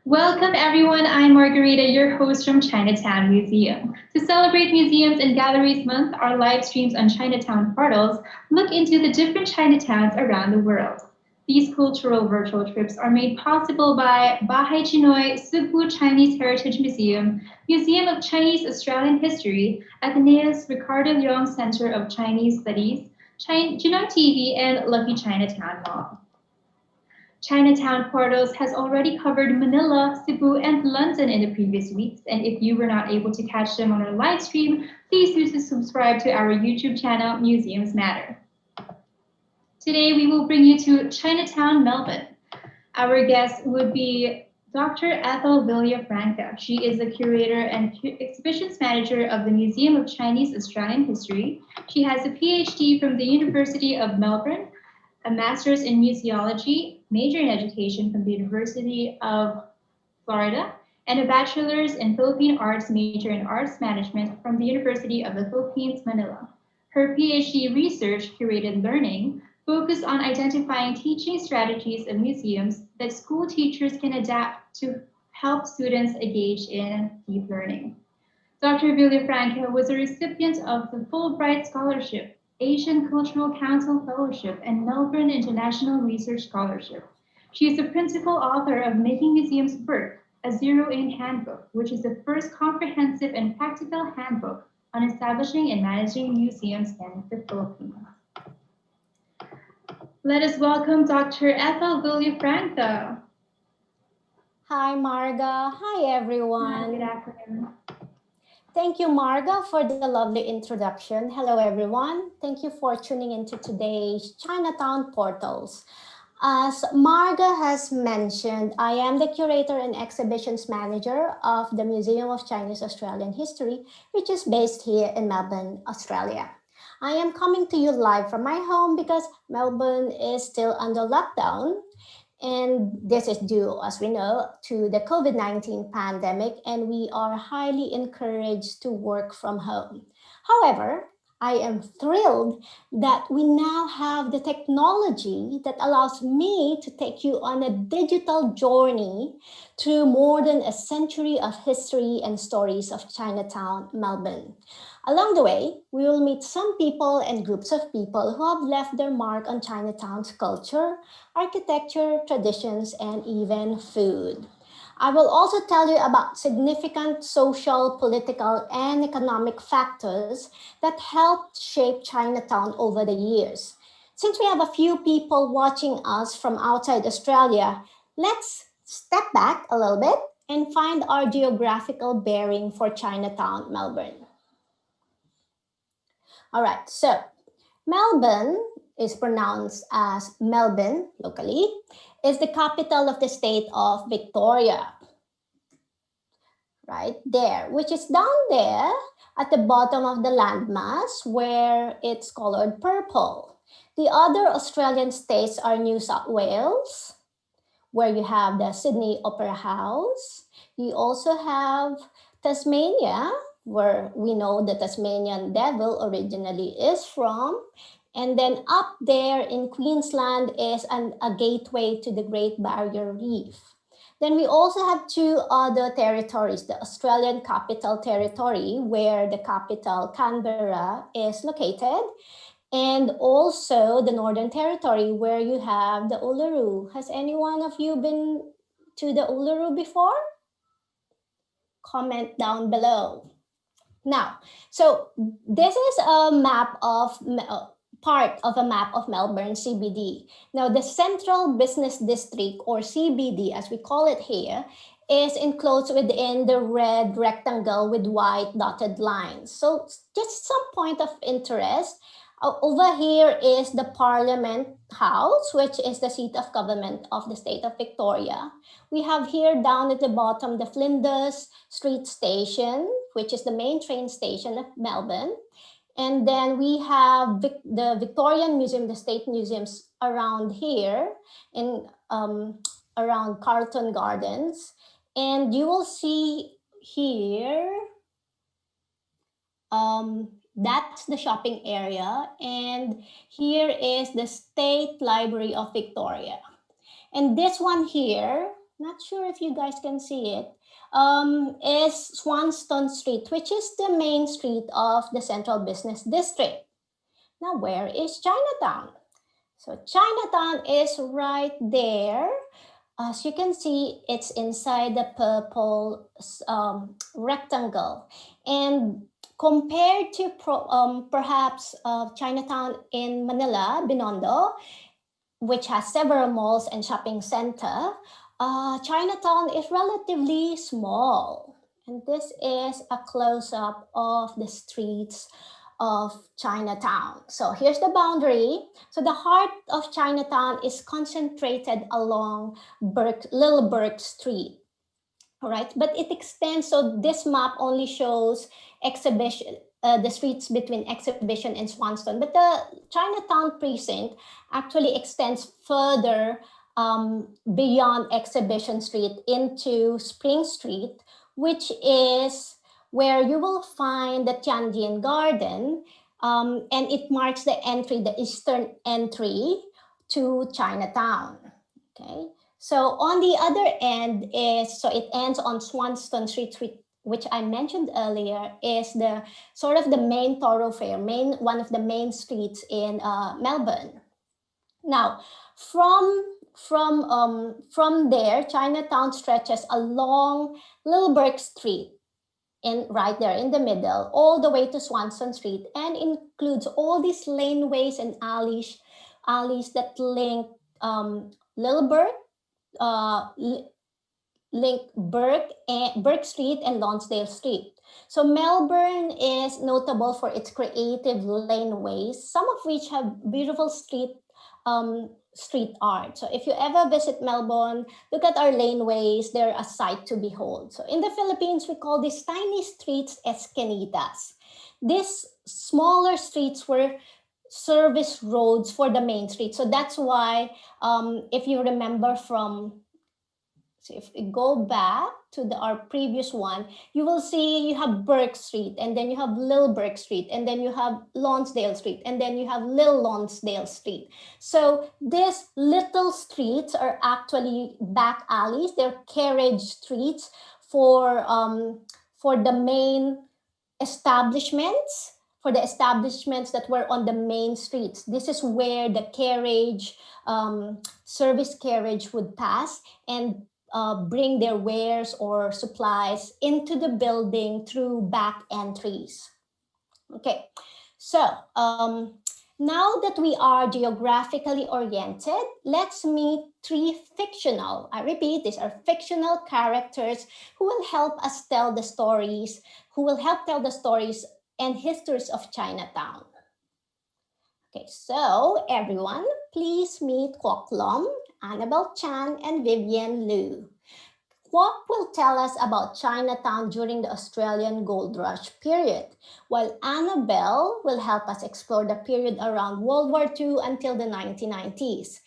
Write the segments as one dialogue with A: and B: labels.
A: Welcome everyone, I'm Margarita, your host from Chinatown Museum. To celebrate Museums and Galleries Month, our live streams on Chinatown portals look into the different Chinatowns around the world. These cultural virtual trips are made possible by Bahay CHiNOY Sugbu Chinese Heritage Museum, Museum of Chinese Australian History, Ateneo's Ricardo Leong Center of Chinese Studies, CHiNOY TV, and Lucky Chinatown Mall. Chinatown Portals has already covered Manila, Cebu, and London in the previous weeks, and if you were not able to catch them on our live stream, please do subscribe to our YouTube channel, Museums Matter. Today, we will bring you to Chinatown, Melbourne. Our guest would be Dr. Ethel Villafranca. She is the curator and exhibitions manager of the Museum of Chinese Australian History. She has a PhD from the University of Melbourne, a master's in museology, major in education from the University of Florida, and a bachelor's in Philippine arts, major in arts management from the University of the Philippines, Manila. Her PhD research, curated learning, focused on identifying teaching strategies of museums that school teachers can adapt to help students engage in deep learning. Dr. Villafranca was a recipient of the Fulbright Scholarship, Asian Cultural Council Fellowship, and Melbourne International Research Scholarship. She is the principal author of Making Museums Work, a zero-aim handbook, which is the first comprehensive and practical handbook on establishing and managing museums in the Philippines. Let us welcome Dr. Ethel Villafranca.
B: Hi, Marga. Hi, everyone.
A: Good afternoon.
B: Thank you, Marga, for the lovely introduction. Hello, everyone. Thank you for tuning into today's Chinatown Portals. As Marga has mentioned, I am the curator and exhibitions manager of the Museum of Chinese Australian History, which is based here in Melbourne, Australia. I am coming to you live from my home because Melbourne is still under lockdown. And this is due, as we know, to the COVID-19 pandemic, and we are highly encouraged to work from home. However, I am thrilled that we now have the technology that allows me to take you on a digital journey through more than a century of history and stories of Chinatown, Melbourne. Along the way, we will meet some people and groups of people who have left their mark on Chinatown's culture, architecture, traditions, and even food. I will also tell you about significant social, political, and economic factors that helped shape Chinatown over the years. Since we have a few people watching us from outside Australia, let's step back a little bit and find our geographical bearing for Chinatown, Melbourne. All right, so Melbourne is pronounced as Melbourne locally, is the capital of the state of Victoria. Right there, which is down there at the bottom of the landmass where it's colored purple. The other Australian states are New South Wales, where you have the Sydney Opera House. You also have Tasmania, where we know the Tasmanian devil originally is from. And then up there in Queensland is a gateway to the Great Barrier Reef. Then we also have two other territories, the Australian Capital Territory, where the capital, Canberra, is located, and also the Northern Territory, where you have the Uluru. Has any one of you been to the Uluru before? Comment down below. Now, so this is a map of part of a map of Melbourne CBD. Now, the Central Business District, or CBD as we call it here, is enclosed within the red rectangle with white dotted lines. So just some point of interest. Over here is the Parliament House, which is the seat of government of the state of Victoria. We have here down at the bottom the Flinders Street Station, which is the main train station of Melbourne. And then we have the Victorian Museum, the state museums around here, in around Carlton Gardens. And you will see here, that's the shopping area. And here is the State Library of Victoria. And this one here not sure if you guys can see it, is Swanston Street, which is the main street of the Central Business District. Now, where is Chinatown? So Chinatown is right there. As you can see, it's inside the purple rectangle. And compared to perhaps Chinatown in Manila, Binondo, which has several malls and shopping center, Chinatown is relatively small. And this is a close-up of the streets of Chinatown. So here's the boundary. So the heart of Chinatown is concentrated along Little Burke Street. All right, but it extends, so this map only shows Exhibition, the streets between Exhibition and Swanston, but the Chinatown precinct actually extends further beyond Exhibition Street into Spring Street, which is where you will find the Tianjin Garden, and it marks the entry, the eastern entry to Chinatown. Okay. So on the other end is, so it ends on Swanston Street, which I mentioned earlier, is the sort of the main thoroughfare, one of the main streets in Melbourne. Now, from there, Chinatown stretches along Little Burke Street, right there in the middle, all the way to Swanston Street, and includes all these laneways and alleys that link Little Burke, link Burke Street and Lonsdale Street. So Melbourne is notable for its creative laneways, some of which have beautiful street art. So if you ever visit Melbourne, look at our laneways, they're a sight to behold. So in the Philippines, we call these tiny streets esquinitas. These smaller streets were service roads for the main street. So that's why, if you remember from, so if we go back to our previous one, you will see you have Burke Street, and then you have Little Burke Street, and then you have Lonsdale Street, and then you have Little Lonsdale Street. So these little streets are actually back alleys. They're carriage streets for the main establishments, for the establishments that were on the main streets. This is where the carriage, service carriage would pass and bring their wares or supplies into the building through back entries. Okay, so now that we are geographically oriented, let's meet three fictional, I repeat, these are fictional characters who will help us tell the stories, and histories of Chinatown. Okay, so everyone, please meet Kwok Lom, Annabelle Chan, and Vivian Liu. Kwok will tell us about Chinatown during the Australian Gold Rush period, while Annabelle will help us explore the period around World War II until the 1990s.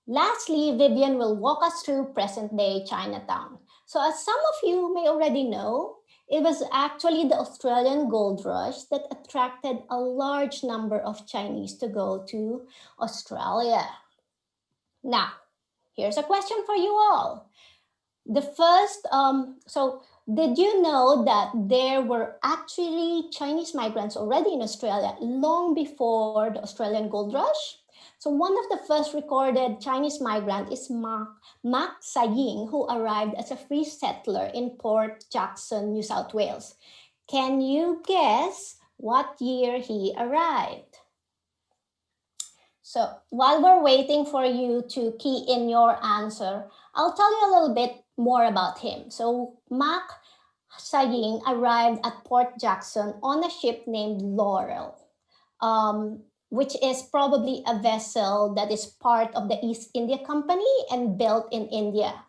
B: Lastly, Vivian will walk us through present-day Chinatown. So as some of you may already know, it was actually the Australian Gold Rush that attracted a large number of Chinese to go to Australia. Now, here's a question for you all. The first, so did you know that there were actually Chinese migrants already in Australia long before the Australian Gold Rush? So one of the first recorded Chinese migrant is Mak Saying, who arrived as a free settler in Port Jackson, New South Wales. Can you guess what year he arrived? So while we're waiting for you to key in your answer, I'll tell you a little bit more about him. So Mak Saying arrived at Port Jackson on a ship named Laurel, which is probably a vessel that is part of the East India Company and built in India.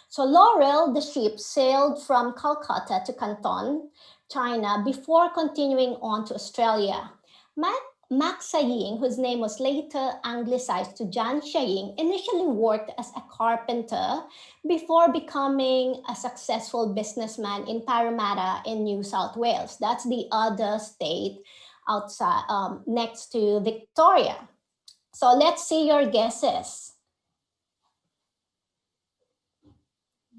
B: So Laurel, the ship, sailed from Calcutta to Canton, China, before continuing on to Australia. Mak Saying, whose name was later anglicized to Jan Saying, initially worked as a carpenter before becoming a successful businessman in Parramatta in New South Wales. That's the other state outside, next to Victoria. So let's see your guesses.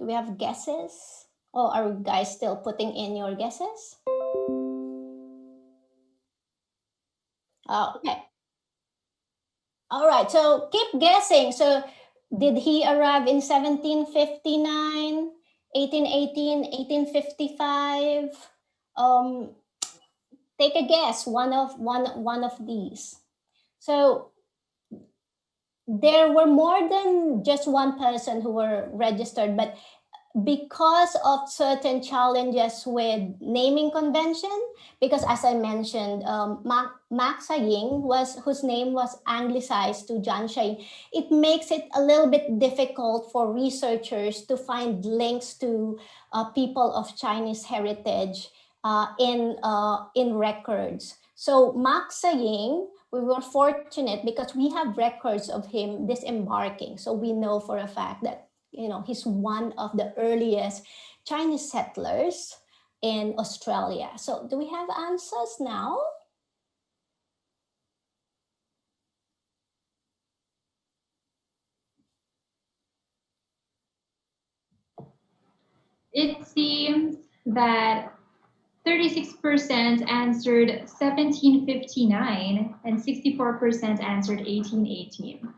B: we have guesses? Oh, are you guys still putting in your guesses? Oh, okay. All right, so keep guessing. So did he arrive in 1759, 1818, 1855? Take a guess, one of these. So there were more than just one person who were registered, but because of certain challenges with naming convention, because as I mentioned, Mak Saying whose name was anglicized to Jan Shayin, it makes it a little bit difficult for researchers to find links to people of Chinese heritage in records. So Mak Saying, we were fortunate because we have records of him disembarking. So we know for a fact that he's one of the earliest Chinese settlers in Australia. So do we have answers now?
A: It seems that 36% answered 1759 and 64% answered 1818.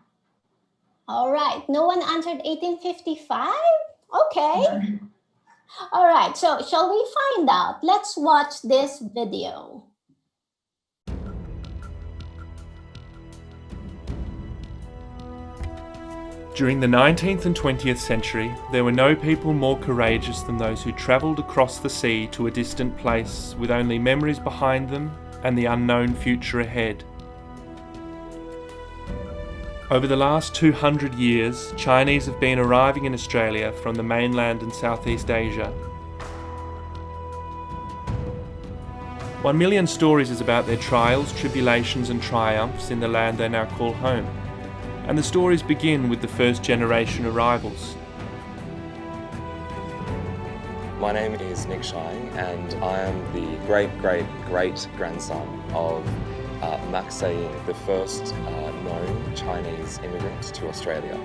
B: All right, no one answered 1855? Okay. All right, so shall we find out? Let's watch this video.
C: During the 19th and 20th century, there were no people more courageous than those who travelled across the sea to a distant place with only memories behind them and the unknown future ahead. Over the last 200 years, Chinese have been arriving in Australia from the mainland and Southeast Asia. 1 million stories is about their trials, tribulations and triumphs in the land they now call home. And the stories begin with the first generation arrivals.
D: My name is Nick Shai and I am the great-great-great-grandson of Mak Saying, the first known Chinese immigrant to Australia.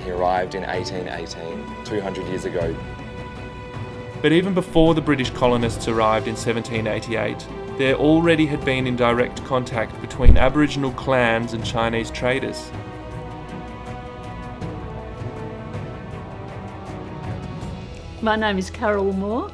D: He arrived in 1818, 200 years ago.
C: But even before the British colonists arrived in 1788, there already had been indirect contact between Aboriginal clans and Chinese traders.
E: My name is Carol Moore.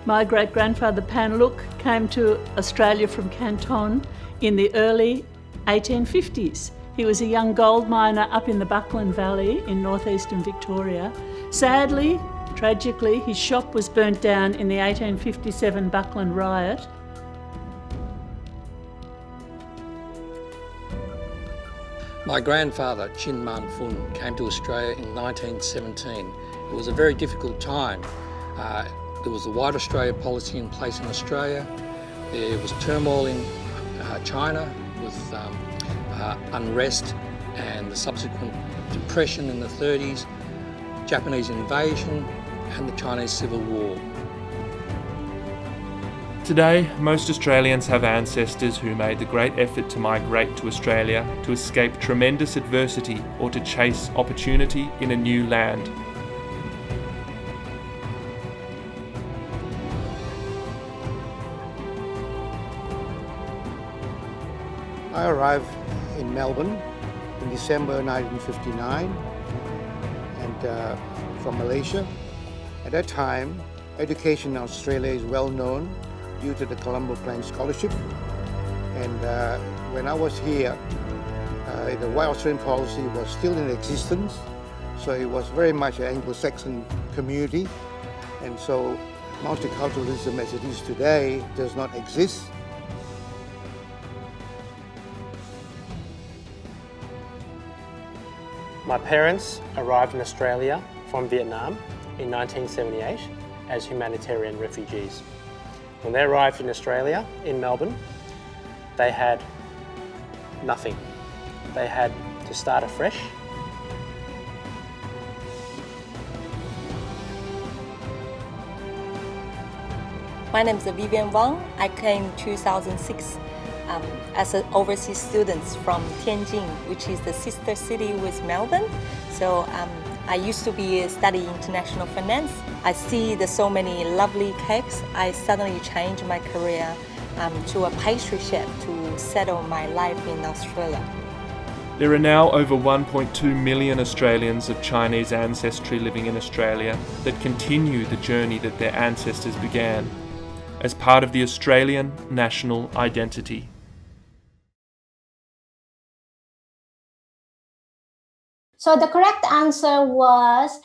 E: My great-grandfather Panlook came to Australia from Canton in the early 1850s. He was a young gold miner up in the Buckland Valley in northeastern Victoria. Sadly, tragically, his shop was burnt down in the 1857 Buckland riot.
F: My grandfather, Chin Man Fun, came to Australia in 1917. It was a very difficult time. There was the White Australia policy in place in Australia. There was turmoil in China with unrest and the subsequent depression in the 30s, Japanese invasion and the Chinese Civil War.
C: Today, most Australians have ancestors who made the great effort to migrate to Australia to escape tremendous adversity or to chase opportunity in a new land.
G: I arrived in Melbourne in December 1959 and from Malaysia. At that time, education in Australia is well known due to the Colombo Plan Scholarship. And when I was here, the White Australian policy was still in existence. So it was very much an Anglo-Saxon community. And so multiculturalism as it is today does not exist.
H: My parents arrived in Australia from Vietnam in 1978 as humanitarian refugees. When they arrived in Australia, in Melbourne, they had nothing. They had to start afresh.
I: My name is Vivian Wang. I came in 2006 as an overseas student from Tianjin, which is the sister city with Melbourne. So I used to be studying international finance. I see there's so many lovely cakes. I suddenly changed my career to a pastry chef to settle my life in Australia.
C: There are now over 1.2 million Australians of Chinese ancestry living in Australia that continue the journey that their ancestors began as part of the Australian national identity.
B: So the correct answer was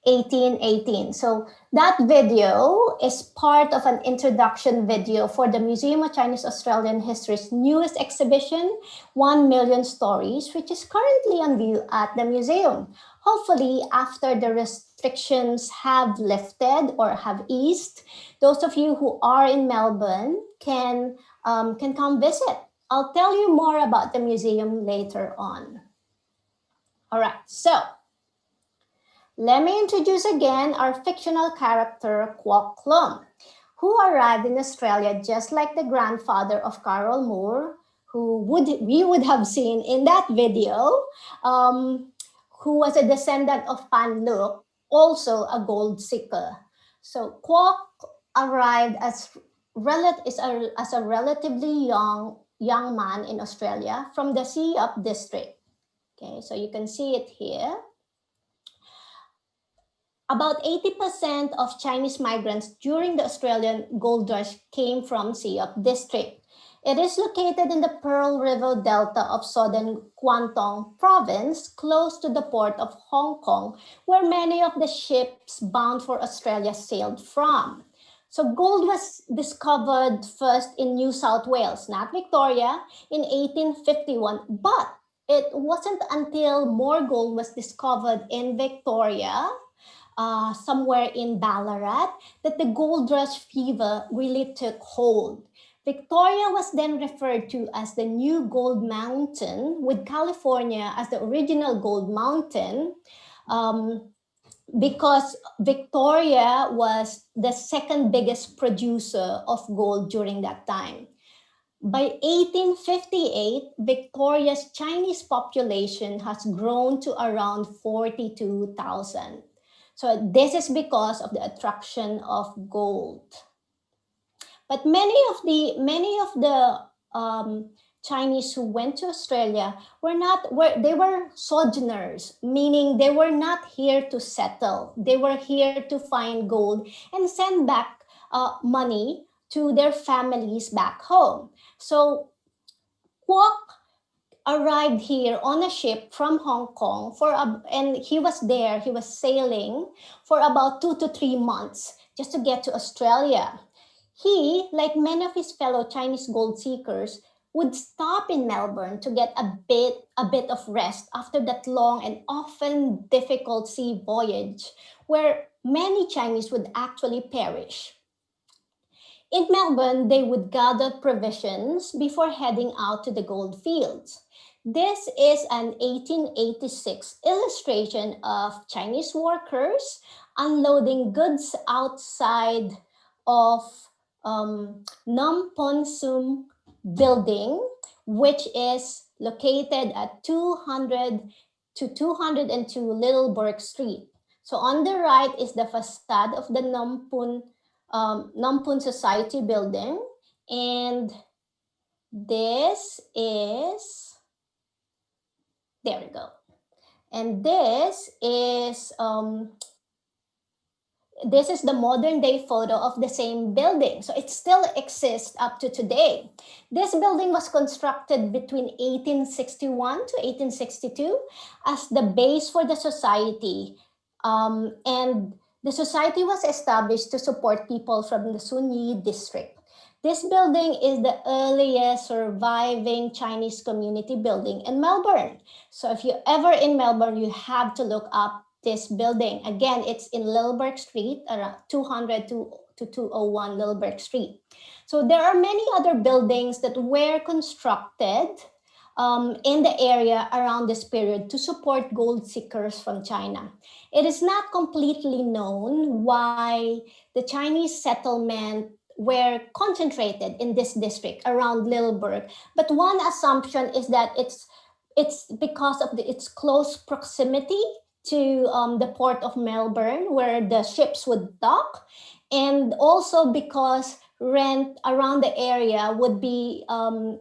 B: 1818. So that video is part of an introduction video for the Museum of Chinese Australian History's newest exhibition, 1 Million Stories, which is currently on view at the museum. Hopefully, after the restrictions have lifted or have eased, those of you who are in Melbourne can come visit. I'll tell you more about the museum later on. All right, so let me introduce again our fictional character, Kwok Lum, who arrived in Australia just like the grandfather of Carol Moore, who we would have seen in that video, who was a descendant of Pan Luk, also a gold seeker. So Kwok arrived as a relatively young man in Australia from the Siop district. Okay, so you can see it here. About 80% of Chinese migrants during the Australian gold rush came from Siop district. It is located in the Pearl River Delta of southern Kwantong province, close to the port of Hong Kong, where many of the ships bound for Australia sailed from. So gold was discovered first in New South Wales, not Victoria, in 1851, but it wasn't until more gold was discovered in Victoria, somewhere in Ballarat, that the gold rush fever really took hold. Victoria was then referred to as the New Gold Mountain, with California as the original Gold Mountain, because Victoria was the second biggest producer of gold during that time. By 1858, Victoria's Chinese population has grown to around 42,000. So this is because of the attraction of gold. But many of the Chinese who went to Australia they were sojourners, meaning they were not here to settle. They were here to find gold and send back money to their families back home. So Kwok arrived here on a ship from Hong Kong and he was sailing for about 2 to 3 months just to get to Australia. He, like many of his fellow Chinese gold seekers, would stop in Melbourne to get a bit of rest after that long and often difficult sea voyage where many Chinese would actually perish. In Melbourne, they would gather provisions before heading out to the gold fields. This is an 1886 illustration of Chinese workers unloading goods outside of Nam Pon Sum building, which is located at 200 to 202 Little Bourke Street. So on the right is the facade of the Nam Pon Society building, and this is, there we go. And this is the modern day photo of the same building. So it still exists up to today. This building was constructed between 1861 to 1862 as the base for the society. And the society was established to support people from the Sunyi district. This building is the earliest surviving Chinese community building in Melbourne. So if you're ever in Melbourne, you have to look up this building. Again, it's in Little Bourke Street, around 200 to 201 Little Bourke Street. So there are many other buildings that were constructed in the area around this period to support gold seekers from China. It is not completely known why the Chinese settlement were concentrated in this district around Little Bourke, but one assumption is that it's because of its close proximity to the port of Melbourne where the ships would dock, and also because rent around the area would be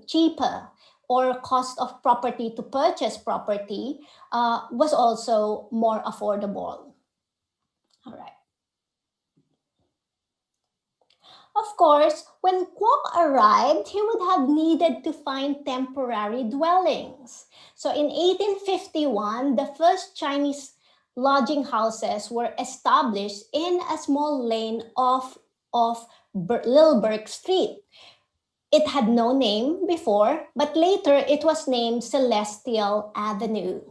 B: cheaper, or cost of property to purchase property was also more affordable. All right. Of course, when Kwok arrived, he would have needed to find temporary dwellings. So in 1851, the first Chinese lodging houses were established in a small lane of Little Burke Street. It had no name before, but later it was named Celestial Avenue.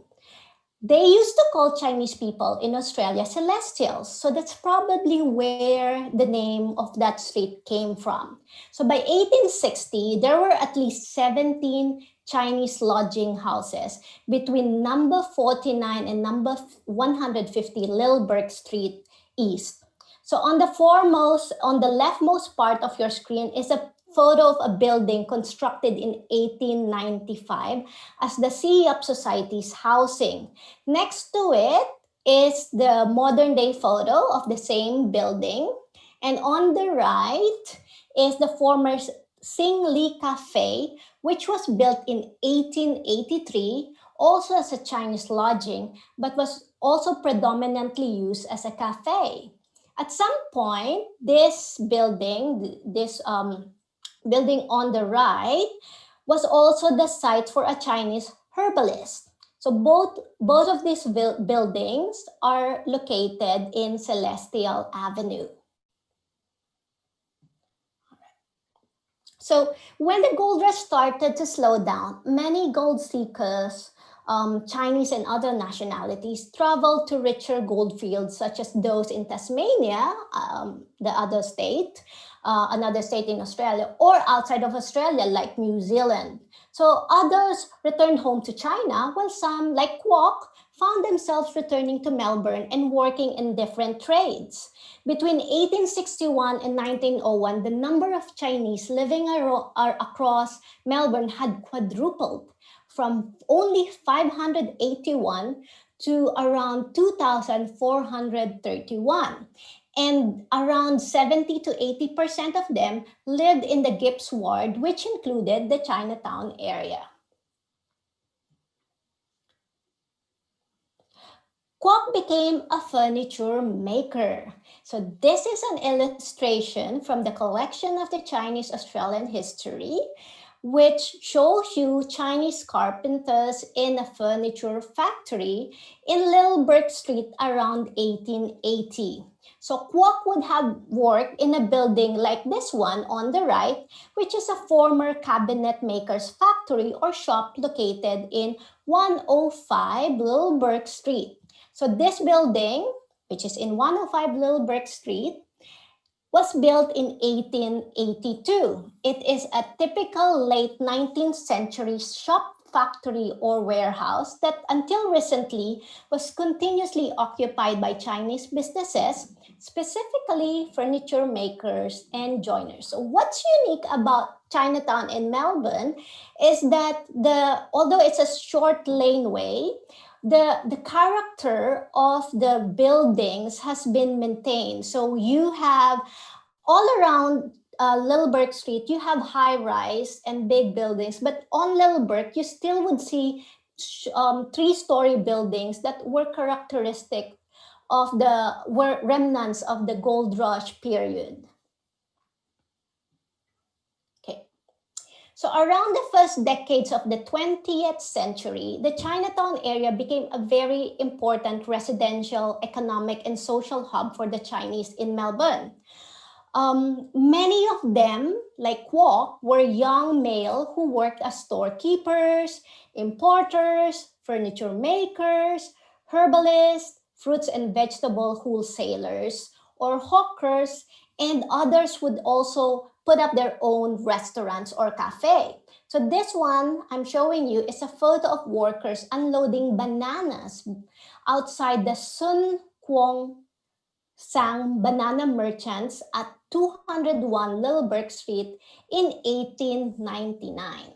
B: They used to call Chinese people in Australia Celestials, so that's probably where the name of that street came from. So by 1860, there were at least 17 Chinese lodging houses between number 49 and number 150 Little Burke Street East. So on the leftmost part of your screen is a photo of a building constructed in 1895 as the CEOP Society's housing. Next to it is the modern day photo of the same building. And on the right is the former Sing Li Cafe, which was built in 1883, also as a Chinese lodging, but was also predominantly used as a cafe. At some point, this building, building on the right, was also the site for a Chinese herbalist. So both of these buildings are located in Celestial Avenue. So when the gold rush started to slow down, many gold seekers, Chinese and other nationalities, traveled to richer gold fields such as those in Tasmania, another state in Australia, or outside of Australia like New Zealand. So others returned home to China, while some, like Kwok, found themselves returning to Melbourne and working in different trades. Between 1861 and 1901, the number of Chinese living across Melbourne had quadrupled, from only 581 to around 2,431. And around 70 to 80% of them lived in the Gips Ward, which included the Chinatown area. Kwok became a furniture maker. So this is an illustration from the collection of the Chinese Australian history, which shows you Chinese carpenters in a furniture factory in Little Burke Street around 1880. So Kwok would have worked in a building like this one on the right, which is a former cabinet maker's factory or shop located in 105 Little Burke Street. So this building, which is in 105 Little Burke Street, was built in 1882. It is a typical late 19th century shop, factory, or warehouse that until recently was continuously occupied by Chinese businesses, specifically furniture makers and joiners. So what's unique about Chinatown in Melbourne is that although it's a short laneway, the character of the buildings has been maintained. So you have all around Little Burke Street, you have high-rise and big buildings, but on Little Burke, you still would see three-story buildings that were characteristic of were remnants of the gold rush period. So around the first decades of the 20th century, the Chinatown area became a very important residential, economic, and social hub for the Chinese in Melbourne. Many of them, like Kwok, were young male who worked as storekeepers, importers, furniture makers, herbalists, fruits and vegetable wholesalers, or hawkers, and others would also put up their own restaurants or cafe. So this one I'm showing you is a photo of workers unloading bananas outside the Sun Kwong Sang Banana Merchants at 201 Little Burke Street in 1899.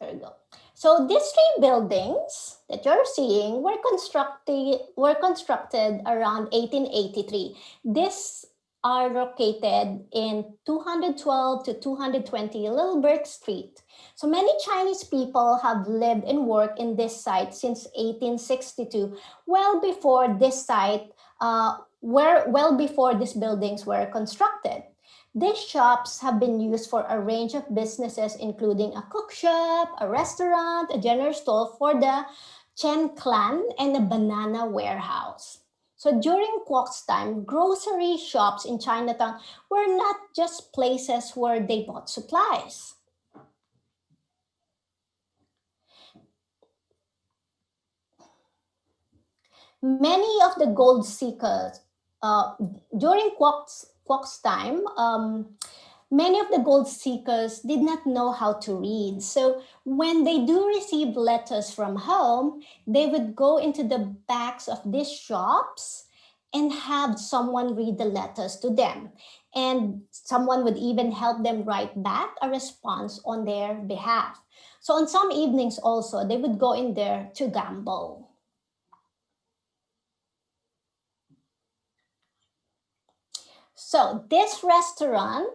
B: There we go. So these three buildings that you're seeing were constructed around 1883. These are located in 212 to 220 Little Brick Street. So many Chinese people have lived and worked in this site since 1862, well before this site, well before these buildings were constructed. These shops have been used for a range of businesses, including a cook shop, a restaurant, a general store for the Chen clan, and a banana warehouse. So during Kwok's time, grocery shops in Chinatown were not just places where they bought supplies. Many of the gold seekers, during Kwok's time, many of the gold seekers did not know how to read. So when they do receive letters from home, they would go into the backs of these shops and have someone read the letters to them. And someone would even help them write back a response on their behalf. So on some evenings also, they would go in there to gamble. So this restaurant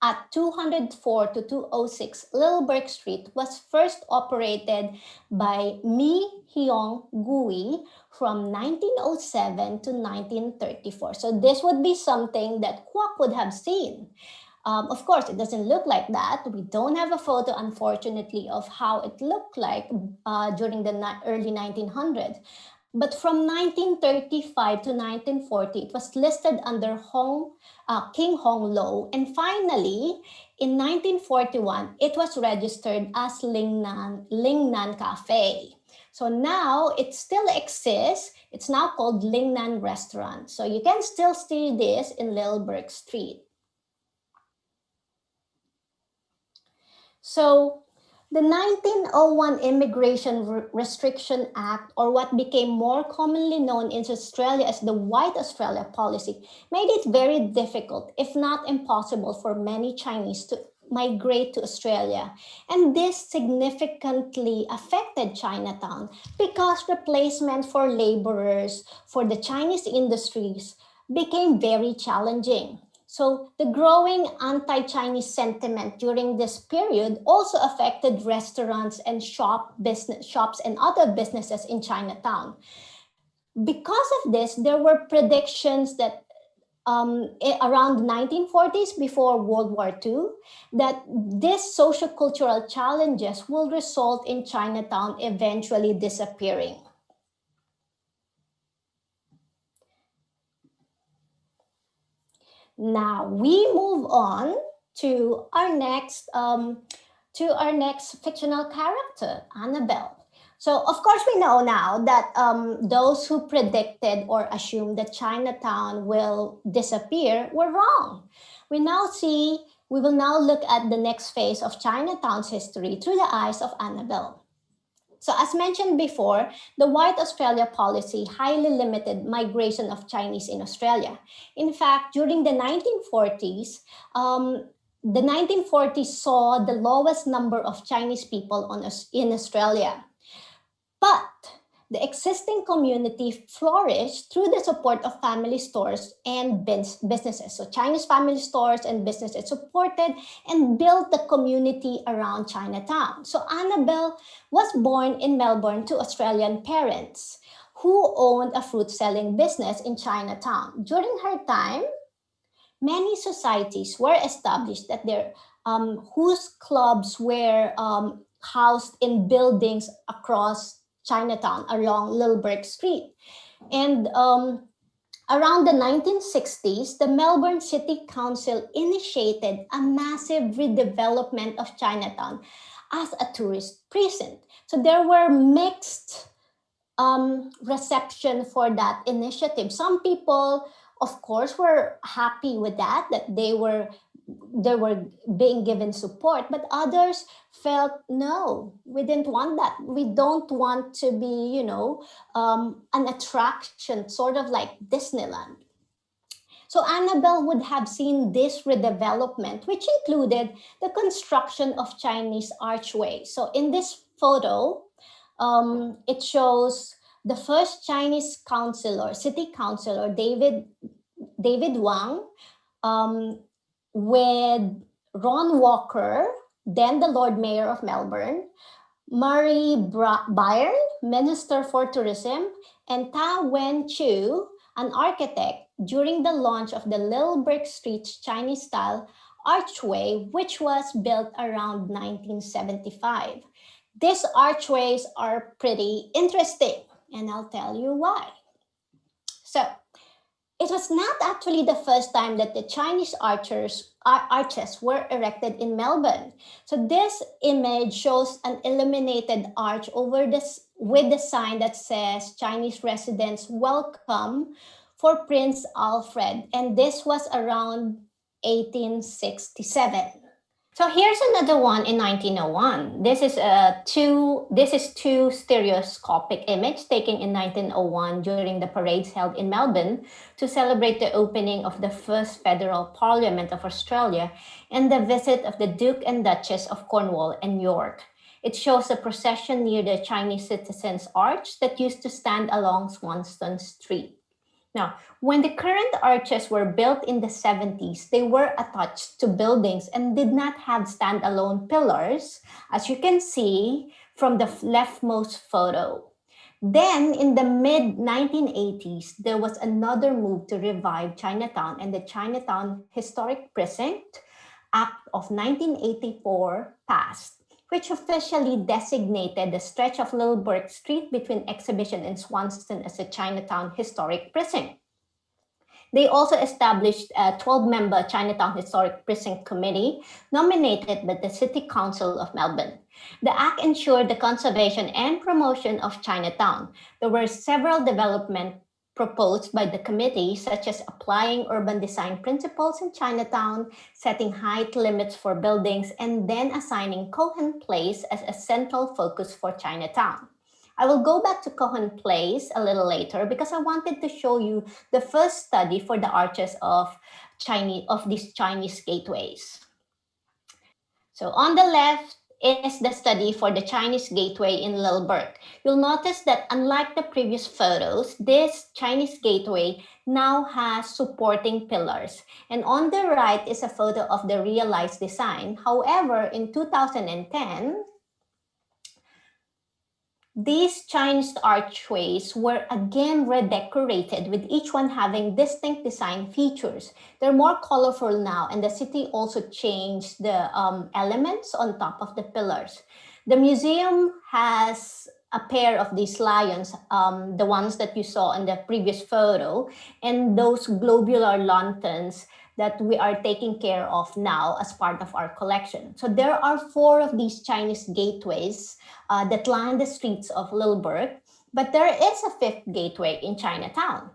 B: at 204 to 206 Little Brick Street was first operated by Mi Hyong Gui from 1907 to 1934. So this would be something that Kwok would have seen. Of course, it doesn't look like that. We don't have a photo, unfortunately, of how it looked like during the early 1900s. But from 1935 to 1940, it was listed under King Hong Lo. And finally, in 1941, it was registered as Lingnan Cafe. So now it still exists. It's now called Lingnan Restaurant. So you can still see this in Little Brick Street. So the 1901 Immigration Restriction Act, or what became more commonly known in Australia as the White Australia Policy, made it very difficult, if not impossible, for many Chinese to migrate to Australia. And this significantly affected Chinatown because replacement for laborers for the Chinese industries became very challenging. So the growing anti-Chinese sentiment during this period also affected restaurants and shops and other businesses in Chinatown. Because of this, there were predictions that around the 1940s, before World War II, that these socio-cultural challenges will result in Chinatown eventually disappearing. Now we move on to our next fictional character, Annabelle. So of course we know now that those who predicted or assumed that Chinatown will disappear were wrong. We will now look at the next phase of Chinatown's history through the eyes of Annabelle. So as mentioned before, the White Australia Policy highly limited migration of Chinese in Australia. In fact, during the 1940s, saw the lowest number of Chinese people in Australia. But the existing community flourished through the support of family stores and businesses. So Chinese family stores and businesses supported and built the community around Chinatown. So Annabelle was born in Melbourne to Australian parents who owned a fruit selling business in Chinatown. During her time, many societies were established that whose clubs were housed in buildings across Chinatown along Little Brick Street. And around the 1960s, the Melbourne City Council initiated a massive redevelopment of Chinatown as a tourist precinct. So there were mixed reception for that initiative. Some people, of course, were happy with that they were being given support, but others felt, no, we didn't want that. We don't want to be, an attraction, sort of like Disneyland. So Annabelle would have seen this redevelopment, which included the construction of Chinese archway. So in this photo, it shows the first Chinese councilor, city councilor, David Wang, with Ron Walker, then the Lord Mayor of Melbourne, Murray Byrne, Minister for Tourism, and Ta Wen Chu, an architect, during the launch of the Little Brick Street Chinese-style archway, which was built around 1975. These archways are pretty interesting, and I'll tell you why. So, it was not actually the first time that the Chinese arches were erected in Melbourne. So this image shows an illuminated arch over this with the sign that says Chinese residents welcome for Prince Alfred. And this was around 1867. So here's another one in 1901. This is two stereoscopic images taken in 1901 during the parades held in Melbourne to celebrate the opening of the first federal parliament of Australia and the visit of the Duke and Duchess of Cornwall and York. It shows a procession near the Chinese Citizens Arch that used to stand along Swanston Street. Now, when the current arches were built in the 70s, they were attached to buildings and did not have standalone pillars, as you can see from the leftmost photo. Then, in the mid-1980s, there was another move to revive Chinatown, and the Chinatown Historic Precinct Act of 1984 passed, which officially designated the stretch of Little Brick Street between Exhibition and Swanston as a Chinatown Historic Precinct. They also established a 12-member Chinatown Historic Precinct Committee nominated by the City Council of Melbourne. The act ensured the conservation and promotion of Chinatown. There were several developments proposed by the committee, such as applying urban design principles in Chinatown, setting height limits for buildings, and then assigning Cohen Place as a central focus for Chinatown. I will go back to Cohen Place a little later because I wanted to show you the first study for the arches of these Chinese gateways. So on the left is the study for the Chinese gateway in Little Brick. You'll notice that unlike the previous photos, this Chinese gateway now has supporting pillars. And on the right is a photo of the realized design. However, in 2010, these Chinese archways were again redecorated, with each one having distinct design features. They're more colorful now, and the city also changed the elements on top of the pillars. The museum has a pair of these lions, the ones that you saw in the previous photo, and those globular lanterns that we are taking care of now as part of our collection. So there are 4 of these Chinese gateways that line the streets of Little Brick, but there is a 5th gateway in Chinatown.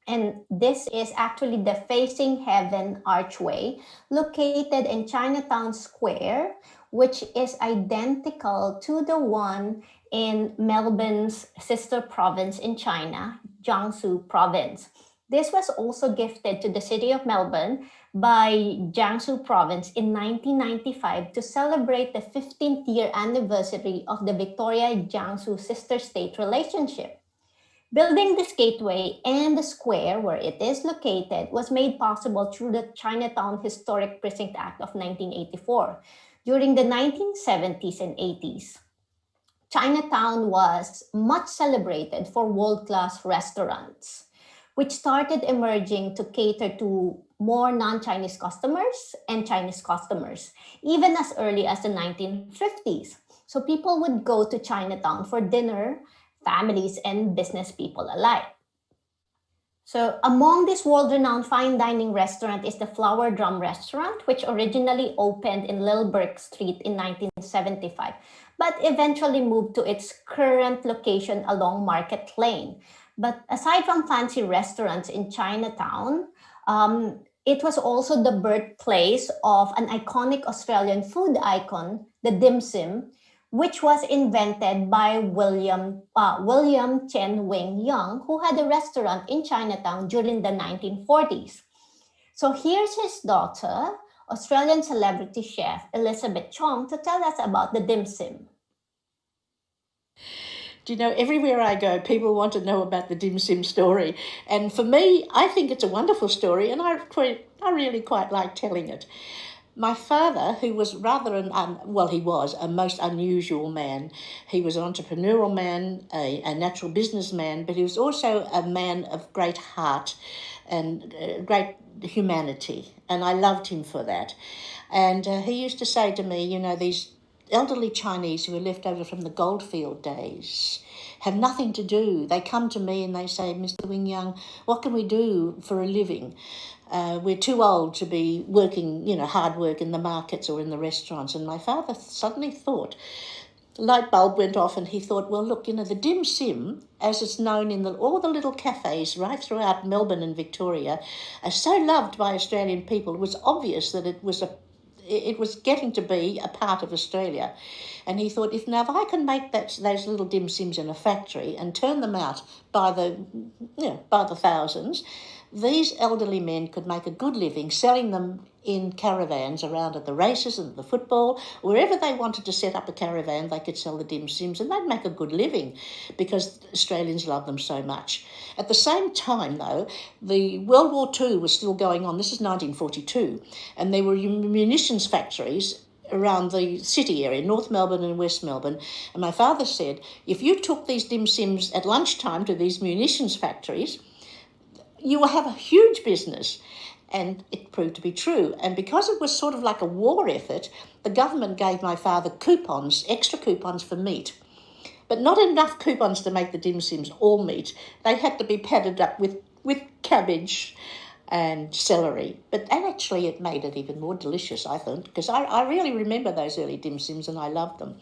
B: And this is actually the Facing Heaven Archway located in Chinatown Square, which is identical to the one in Melbourne's sister province in China, Jiangsu Province. This was also gifted to the city of Melbourne by Jiangsu Province in 1995 to celebrate the 15th year anniversary of the Victoria-Jiangsu sister state relationship. Building this gateway and the square where it is located was made possible through the Chinatown Historic Precinct Act of 1984. During the 1970s and 80s, Chinatown was much celebrated for world-class restaurants, which started emerging to cater to more non-Chinese customers and Chinese customers, even as early as the 1950s. So people would go to Chinatown for dinner, families and business people alike. So among this world-renowned fine dining restaurant is the Flower Drum Restaurant, which originally opened in Little Brick Street in 1975, but eventually moved to its current location along Market Lane. But aside from fancy restaurants in Chinatown, it was also the birthplace of an iconic Australian food icon, the dim sum, which was invented by William Chen Wing Young, who had a restaurant in Chinatown during the 1940s. So here's his daughter, Australian celebrity chef Elizabeth Chong, to tell us about the dim sum.
J: Do you know, everywhere I go, people want to know about the dim sum story. And for me, I think it's a wonderful story, and I really quite like telling it. My father, who was rather he was a most unusual man. He was an entrepreneurial man, a natural businessman, but he was also a man of great heart and great humanity, and I loved him for that. And he used to say to me, you know, these elderly Chinese who were left over from the goldfield days have nothing to do. They come to me and they say, Mr. Wing Yang, what can we do for a living? We're too old to be working, you know, hard work in the markets or in the restaurants. And my father suddenly thought, the light bulb went off, and he thought, well, look, you know, the dim sum, as it's known in all the little cafes right throughout Melbourne and Victoria, are so loved by Australian people. It was obvious that it was getting to be a part of Australia. And he thought, if I can make those little dim sums in a factory and turn them out by the thousands, these elderly men could make a good living selling them in caravans around at the races and the football. Wherever they wanted to set up a caravan, they could sell the dim sums, and they'd make a good living because Australians love them so much. At the same time, though, the World War II was still going on. This is 1942, and there were munitions factories around the city area, North Melbourne and West Melbourne. And my father said, if you took these dim sums at lunchtime to these munitions factories, you will have a huge business. And it proved to be true. And because it was sort of like a war effort, the government gave my father coupons, extra coupons for meat. But not enough coupons to make the dim sums all meat. They had to be padded up with cabbage and celery. But actually it made it even more delicious, I think, because I really remember those early dim sums and I loved them.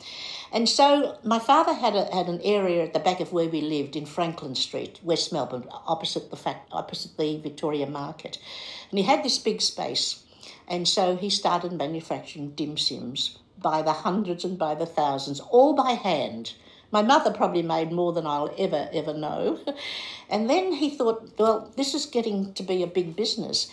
J: And so my father had an area at the back of where we lived in Franklin Street, West Melbourne, opposite the Victoria Market. And he had this big space. And so he started manufacturing dim sums by the hundreds and by the thousands, all by hand. My mother probably made more than I'll ever know. And then he thought, well, this is getting to be a big business.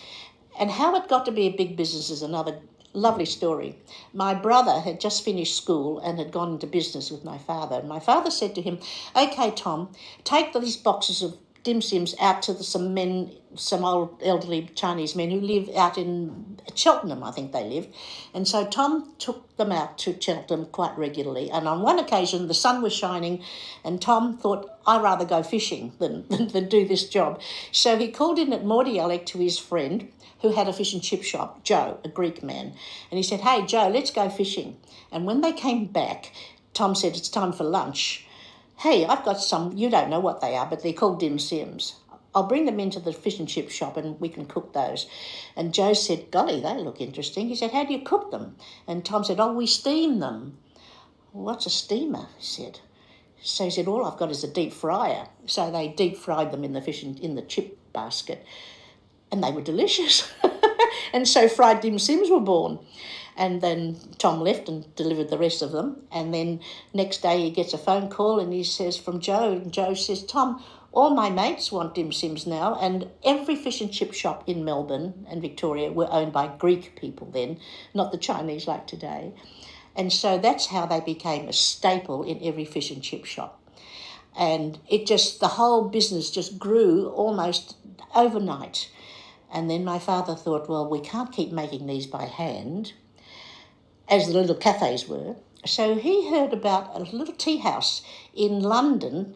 J: And how it got to be a big business is another lovely story. My brother had just finished school and had gone into business with my father. And my father said to him, okay, Tom, take these boxes of dim sums out to some old elderly Chinese men who live out in Cheltenham, I think they live. And so Tom took them out to Cheltenham quite regularly. And on one occasion, the sun was shining, and Tom thought, I'd rather go fishing than do this job. So he called in at Mordialloc to his friend, who had a fish and chip shop, Joe, a Greek man. And he said, hey, Joe, let's go fishing. And when they came back, Tom said, it's time for lunch. Hey, I've got some, you don't know what they are, but they're called dim sums. I'll bring them into the fish and chip shop and we can cook those. And Joe said, golly, they look interesting. He said, how do you cook them? And Tom said, oh, we steam them. What's a steamer? He said. So he said, all I've got is a deep fryer. So they deep fried them in the chip basket. And they were delicious. And so fried dim sums were born. And then Tom left and delivered the rest of them. And then next day he gets a phone call and he says from Joe, and Joe says, Tom, all my mates want dim sums now. And every fish and chip shop in Melbourne and Victoria were owned by Greek people then, not the Chinese like today. And so that's how they became a staple in every fish and chip shop. And the whole business just grew almost overnight. And then my father thought, well, we can't keep making these by hand, as the little cafes were. So he heard about a little tea house in London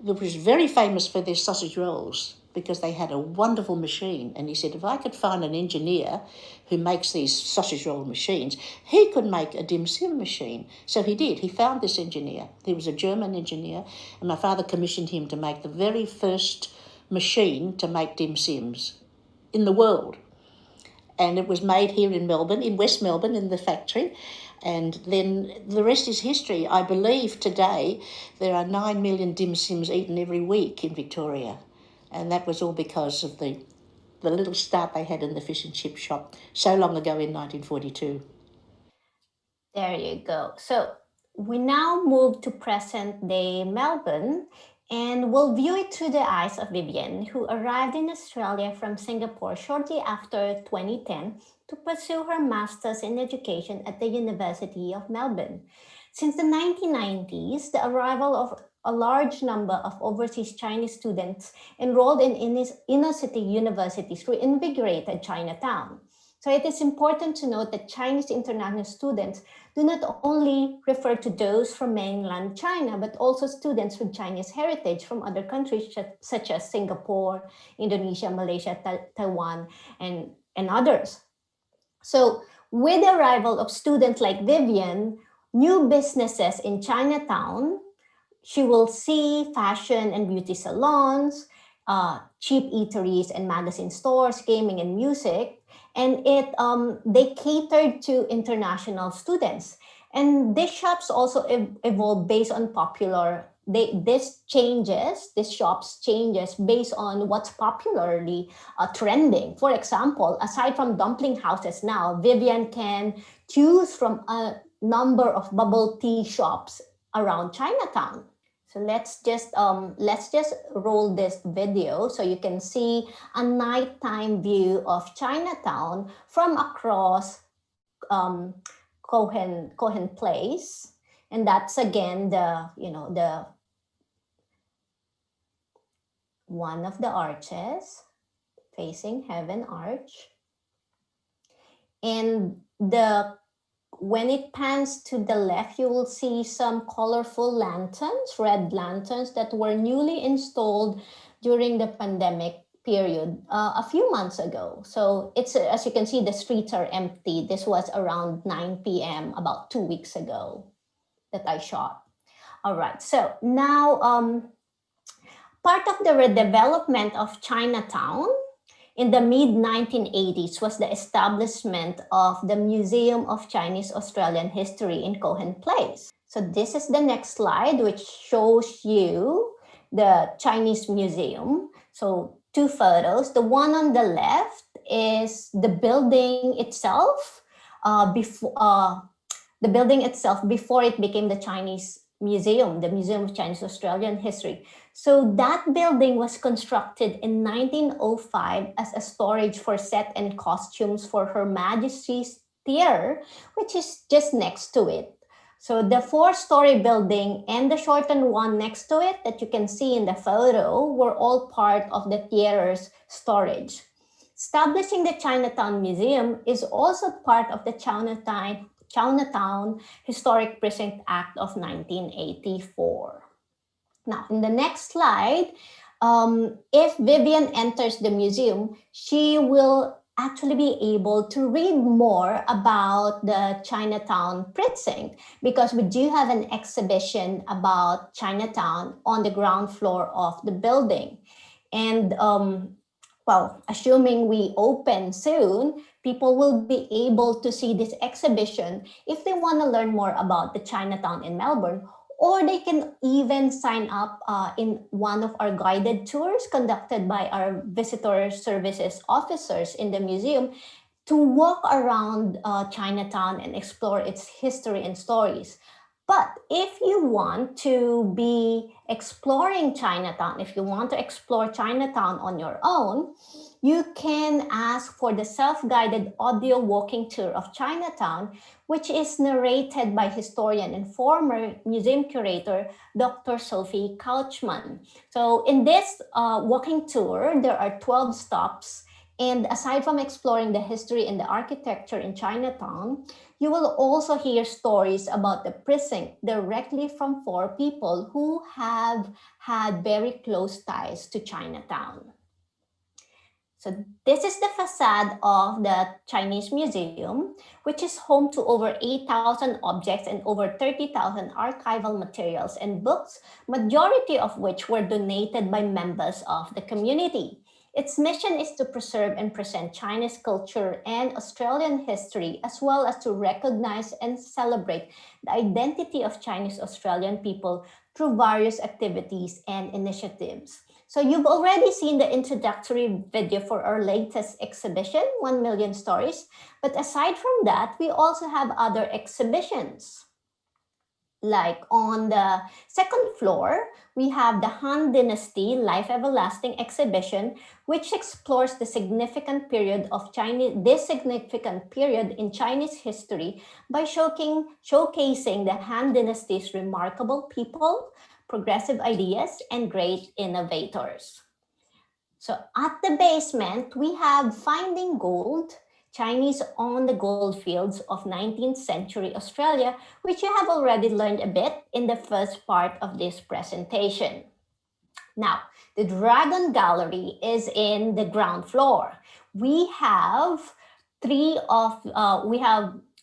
J: that was very famous for their sausage rolls because they had a wonderful machine. And he said, if I could find an engineer who makes these sausage roll machines, he could make a dim sum machine. So he did. He found this engineer. He was a German engineer, and my father commissioned him to make the very first machine to make dim sums in the world. And it was made here in Melbourne, in West Melbourne, in the factory. And then the rest is history. I believe today there are 9 million dim sums eaten every week in Victoria. And that was all because of the little start they had in the fish and chip shop so long ago in 1942.
B: There you go. So we now move to present-day Melbourne. And we'll view it through the eyes of Vivian, who arrived in Australia from Singapore shortly after 2010 to pursue her master's in education at the University of Melbourne. Since the 1990s, the arrival of a large number of overseas Chinese students enrolled in inner city universities reinvigorated Chinatown. So it is important to note that Chinese international students do not only refer to those from mainland China, but also students with Chinese heritage from other countries such as Singapore, Indonesia, Malaysia, Taiwan, and others. So with the arrival of students like Vivian, new businesses in Chinatown, she will see fashion and beauty salons, cheap eateries and magazine stores, gaming and music, and they catered to international students. And these shops also evolved based on this shops changes based on what's popularly trending. For example, aside from dumpling houses now, Vivian can choose from a number of bubble tea shops around Chinatown. So let's just roll this video so you can see a nighttime view of Chinatown from across Cohen Place, and that's again the one of the arches facing Heaven Arch, and when it pans to the left, you will see some colorful lanterns, red lanterns that were newly installed during the pandemic period a few months ago. So it's, as you can see, the streets are empty. This was around 9 p.m. about 2 weeks ago that I shot. All right, so now part of the redevelopment of Chinatown in the mid-1980s was the establishment of the Museum of Chinese Australian History in Cohen Place. So this is the next slide, which shows you the Chinese Museum. So two photos. The one on the left is the building itself, before it became the Chinese Museum, the Museum of Chinese Australian History. So that building was constructed in 1905 as a storage for set and costumes for Her Majesty's Theatre, which is just next to it. So the 4-story building and the shortened one next to it that you can see in the photo were all part of the theatre's storage. Establishing the Chinatown Museum is also part of the Chinatown Historic Precinct Act of 1984. Now, in the next slide, if Vivian enters the museum, she will actually be able to read more about the Chinatown precinct, because we do have an exhibition about Chinatown on the ground floor of the building. And well, assuming we open soon, people will be able to see this exhibition if they want to learn more about the Chinatown in Melbourne, or they can even sign up in one of our guided tours conducted by our visitor services officers in the museum to walk around Chinatown and explore its history and stories. But if you want to be exploring Chinatown, if you want to explore Chinatown on your own, you can ask for the self-guided audio walking tour of Chinatown, which is narrated by historian and former museum curator, Dr. Sophie Couchman. So in this walking tour, there are 12 stops. And aside from exploring the history and the architecture in Chinatown, you will also hear stories about the precinct directly from 4 people who have had very close ties to Chinatown. So this is the facade of the Chinese Museum, which is home to over 8,000 objects and over 30,000 archival materials and books, majority of which were donated by members of the community. Its mission is to preserve and present Chinese culture and Australian history, as well as to recognize and celebrate the identity of Chinese Australian people through various activities and initiatives. So you've already seen the introductory video for our latest exhibition, 1 Million Stories. But aside from that, we also have other exhibitions. Like on the second floor, we have the Han Dynasty Life Everlasting exhibition, which explores the significant period of this significant period in Chinese history by showcasing the Han Dynasty's remarkable people, progressive ideas, and great innovators. So at the basement, we have Finding Gold, Chinese on the gold fields of 19th century Australia, which you have already learned a bit in the first part of this presentation. Now, the Dragon Gallery is in the ground floor. We have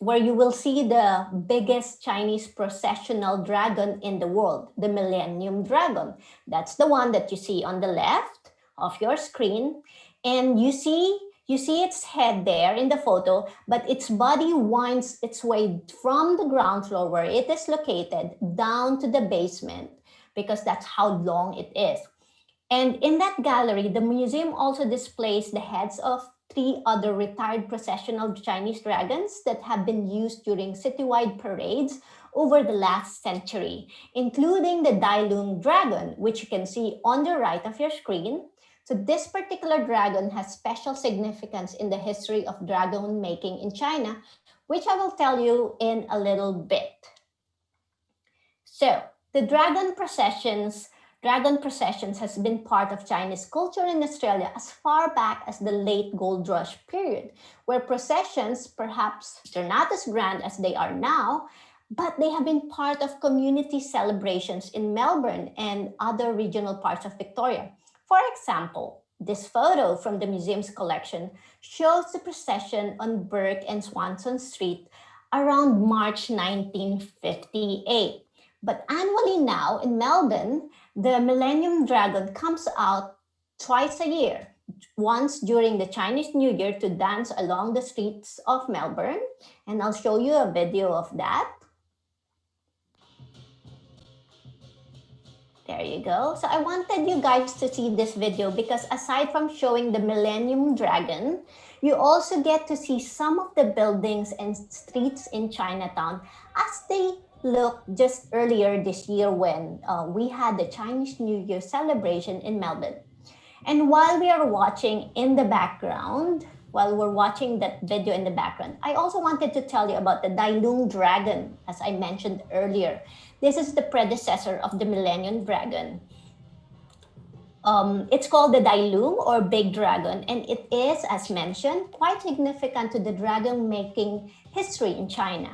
B: where you will see the biggest Chinese processional dragon in the world, the Millennium Dragon. That's the one that you see on the left of your screen. And you see its head there in the photo, but its body winds its way from the ground floor where it is located down to the basement, because that's how long it is. And in that gallery, the museum also displays the heads of 3 other retired processional Chinese dragons that have been used during citywide parades over the last century, including the Leong dragon, which you can see on the right of your screen. So this particular dragon has special significance in the history of dragon making in China, which I will tell you in a little bit. So the dragon processions has been part of Chinese culture in Australia as far back as the late Gold Rush period, where processions, perhaps they're not as grand as they are now, but they have been part of community celebrations in Melbourne and other regional parts of Victoria. For example, this photo from the museum's collection shows the procession on Burke and Swanson Street around March 1958. But annually now in Melbourne, the Millennium Dragon comes out twice a year, once during the Chinese New Year to dance along the streets of Melbourne. And I'll show you a video of that. There you go. So I wanted you guys to see this video because aside from showing the Millennium Dragon, you also get to see some of the buildings and streets in Chinatown as they look just earlier this year when we had the Chinese New Year celebration in Melbourne. And while we are watching in the background, while we're watching that video in the background, I also wanted to tell you about the Leong dragon, as I mentioned earlier. This is the predecessor of the Millennium Dragon. It's called the Leong or Big Dragon, and it is, as mentioned, quite significant to the dragon making history in China.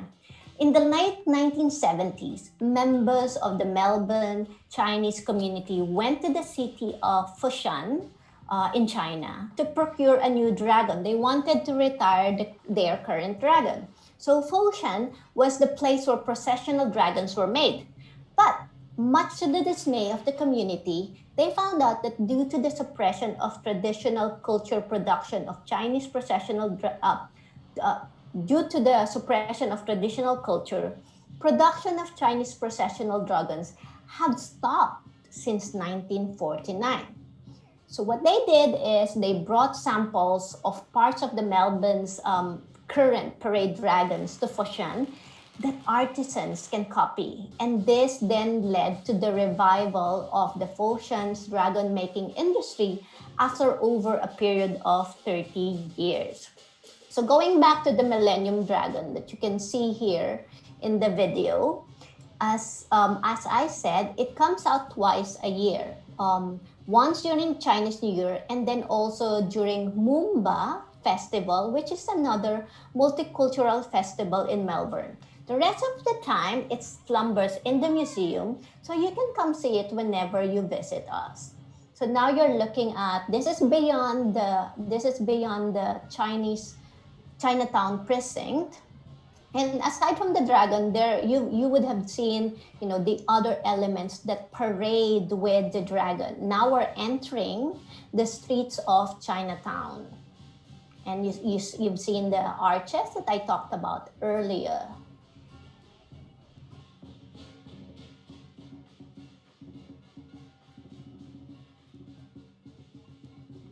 B: In the late 1970s, members of the Melbourne Chinese community went to the city of Foshan in China to procure a new dragon. They wanted to retire their current dragon. So Foshan was the place where processional dragons were made. But much to the dismay of the community, they found out that due to the suppression of traditional culture production of Chinese processional due to the suppression of traditional culture, production of Chinese processional dragons have stopped since 1949. So what they did is they brought samples of parts of the Melbourne's current parade dragons to Foshan that artisans can copy. And this then led to the revival of the Foshan's dragon making industry after over a period of 30 years. So going back to the Millennium Dragon that you can see here in the video, as I said, it comes out twice a year. Once during Chinese New Year and then also during Moomba Festival, which is another multicultural festival in Melbourne. The rest of the time, it slumbers in the museum, so you can come see it whenever you visit us. So now you're looking at, this is beyond the Chinatown precinct. And aside from the dragon, there you would have seen, the other elements that parade with the dragon. Now we're entering the streets of Chinatown. And you've seen the arches that I talked about earlier.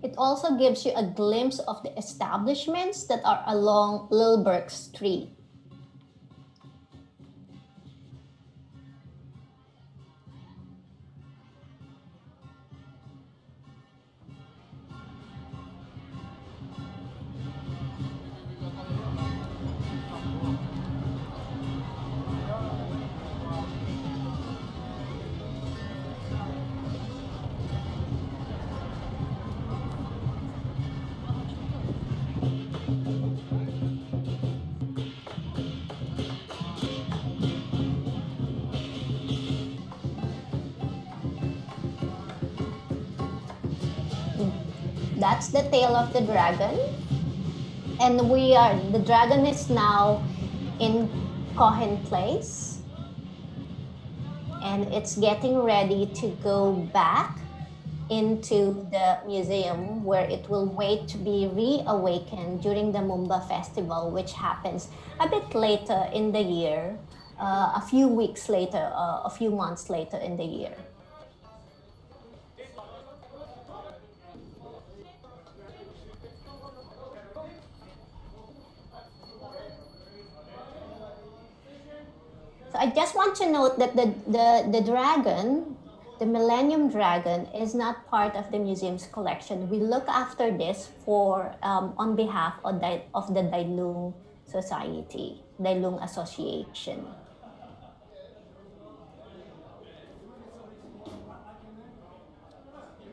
B: It also gives you a glimpse of the establishments that are along Lilburg Street. that's the tail of the dragon. And the dragon is now in Cohen Place. And it's getting ready to go back into the museum where it will wait to be reawakened during the Mumba Festival, which happens a bit later in the year, a few weeks later, a few months later in the year. So I just want to note that the dragon, the Millennium Dragon, is not part of the museum's collection. We look after this for on behalf of the Leong Society, Leong Association.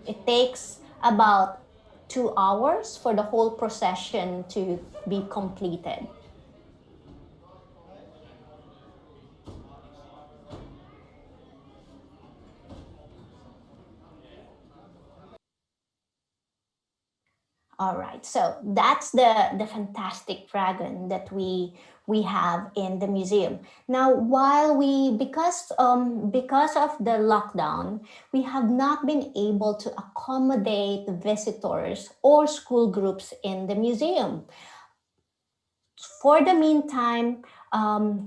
B: It takes about 2 hours for the whole procession to be completed. All right, so that's the fantastic dragon that we have in the museum. Now, while because of the lockdown, we have not been able to accommodate visitors or school groups in the museum. For the meantime,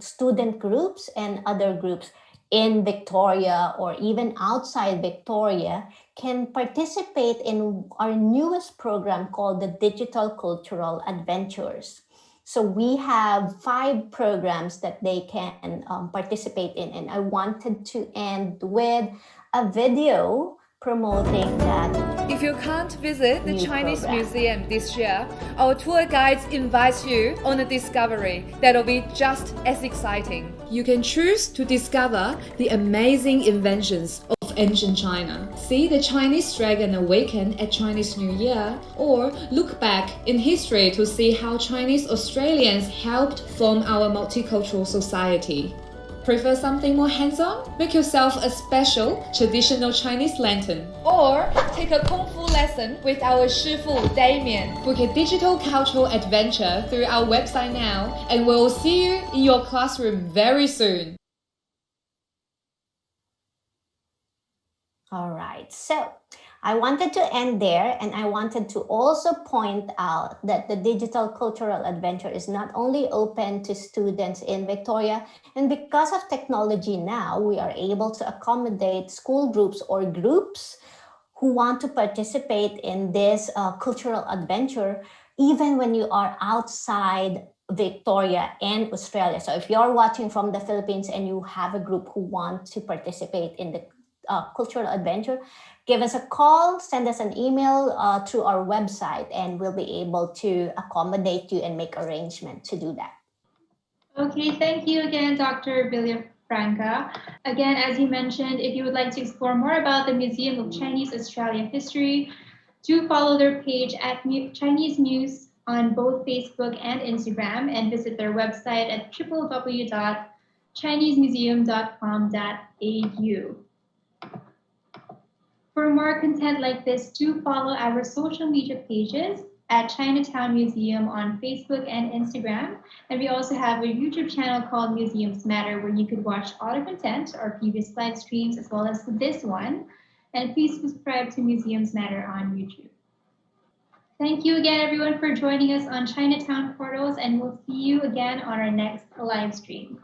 B: student groups and other groups in Victoria or even outside Victoria can participate in our newest program called the Digital Cultural Adventures. So we have 5 programs that they can participate in, and I wanted to end with a video promoting that.
K: If you can't visit the Chinese
B: program.
K: Museum this year, our tour guides invite you on a discovery that'll be just as exciting. You can choose to discover the amazing inventions of ancient China, see the Chinese dragon awaken at Chinese New Year, or look back in history to see how Chinese Australians helped form our multicultural society. Prefer something more hands-on? Make yourself a special traditional Chinese lantern. Or take a Kung Fu lesson with our Shifu Damien. Book a digital cultural adventure through our website now, and we'll see you in your classroom very soon.
B: All right, so I wanted to end there, and I wanted to also point out that the Digital Cultural Adventure is not only open to students in Victoria, and because of technology now, we are able to accommodate school groups or groups who want to participate in this cultural adventure, even when you are outside Victoria and Australia. So if you're watching from the Philippines and you have a group who want to participate in the cultural adventure, give us a call, send us an email through our website, and we'll be able to accommodate you and make arrangements to do that.
A: Okay, thank you again, Dr. Villafranca. Again, as you mentioned, if you would like to explore more about the Museum of Chinese Australia History, do follow their page at Chinese Muse on both Facebook and Instagram, and visit their website at www.chinesemuseum.com.au. For more content like this, do follow our social media pages at Chinatown Museum on Facebook and Instagram. And we also have a YouTube channel called Museums Matter, where you could watch all the content, our previous live streams, as well as this one. And please subscribe to Museums Matter on YouTube. Thank you again, everyone, for joining us on Chinatown Portals, and we'll see you again on our next live stream.